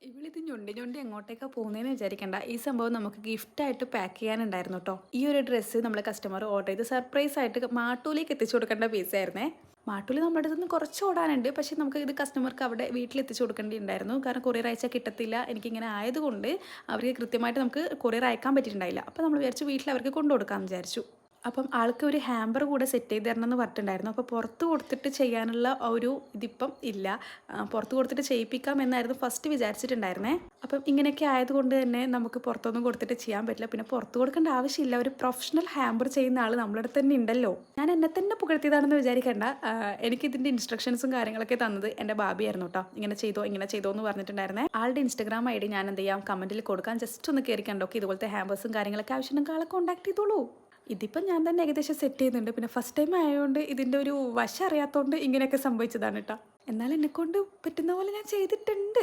ഇവളിത് ഞൊണ്ടി ഞൊണ്ടി എങ്ങോട്ടേക്കാ പോകുന്നതെന്ന് വിചാരിക്കണ്ട. ഈ സംഭവം നമുക്ക് ഗിഫ്റ്റായിട്ട് പാക്ക് ചെയ്യാനുണ്ടായിരുന്നു കേട്ടോ. ഈ ഒരു ഡ്രസ്സ് നമ്മൾ കസ്റ്റമർ ഓർഡർ ചെയ്ത് സർപ്രൈസ് ആയിട്ട് മാട്ടൂലേക്ക് എത്തിച്ചു കൊടുക്കേണ്ട പീസായിരുന്നേ. മാട്ടൂല് നമ്മുടെ അടുത്ത് നിന്ന് കുറച്ച് ഓടാനുണ്ട്. പക്ഷേ നമുക്ക് ഇത് കസ്റ്റമർക്ക് അവിടെ വീട്ടിൽ എത്തിച്ചു കൊടുക്കേണ്ടിയിട്ടുണ്ടായിരുന്നു. കാരണം കൊറിയർ അയച്ചാൽ കിട്ടത്തില്ല. എനിക്കിങ്ങനെ ആയതുകൊണ്ട് അവർക്ക് കൃത്യമായിട്ട് നമുക്ക് കൊറിയർ അയക്കാൻ പറ്റിയിട്ടുണ്ടായില്ല. അപ്പോൾ നമ്മൾ വിചാരിച്ചു വീട്ടിൽ അവർക്ക് കൊണ്ടു കൊടുക്കാമെന്ന് വിചാരിച്ചു. അപ്പം ആൾക്ക് ഒരു ഹാമ്പർ കൂടെ സെറ്റ് ചെയ്ത് തരണം എന്ന് പറഞ്ഞിട്ടുണ്ടായിരുന്നു. അപ്പോൾ പുറത്ത് കൊടുത്തിട്ട് ചെയ്യാനുള്ള ഒരു ഇതിപ്പം ഇല്ല. പുറത്ത് കൊടുത്തിട്ട് ചെയ്യിപ്പിക്കാം എന്നായിരുന്നു ഫസ്റ്റ് വിചാരിച്ചിട്ടുണ്ടായിരുന്നേ. അപ്പം ഇങ്ങനെയൊക്കെ ആയതുകൊണ്ട് തന്നെ നമുക്ക് പുറത്തൊന്നും കൊടുത്തിട്ട് ചെയ്യാൻ പറ്റില്ല. പിന്നെ പുറത്ത് കൊടുക്കേണ്ട ആവശ്യമില്ല. ഒരു പ്രൊഫഷണൽ ഹാമ്പർ ചെയ്യുന്ന ആൾ നമ്മുടെ അടുത്ത് തന്നെ ഉണ്ടല്ലോ. ഞാൻ എന്നെ തന്നെ പുകഴ്ത്തിയതാണെന്ന് വിചാരിക്കേണ്ട. എനിക്കിതിൻ്റെ ഇൻസ്ട്രക്ഷൻസും കാര്യങ്ങളൊക്കെ തന്നത് എൻ്റെ ബാബിയായിരുന്നു കേട്ടോ. ഇങ്ങനെ ചെയ്തോ എന്ന് പറഞ്ഞിട്ടുണ്ടായിരുന്നേ. ആളുടെ ഇൻസ്റ്റാഗ്രാം ID ഞാൻ എന്ത് ചെയ്യാം കമൻറ്റിൽ കൊടുക്കാം. ജസ്റ്റ് ഒന്ന് കയറി കണ്ടോക്കെ. ഇതുപോലത്തെ ഹാമ്പേഴ്സും കാര്യങ്ങളൊക്കെ ആവശ്യമുണ്ടെങ്കിൽ ആളെ കോൺടാക്ട് ചെയ്തോളൂ. ഇതിപ്പം ഞാൻ തന്നെ ഏകദേശം സെറ്റ് ചെയ്യുന്നുണ്ട്. പിന്നെ ഫസ്റ്റ് ടൈം ആയതുകൊണ്ട് ഇതിൻ്റെ ഒരു വശം അറിയാത്തതുകൊണ്ട് ഇങ്ങനെയൊക്കെ സംഭവിച്ചതാണ് കേട്ടോ. എന്നാൽ എന്നെക്കൊണ്ട് പറ്റുന്ന പോലെ ഞാൻ ചെയ്തിട്ടുണ്ട്.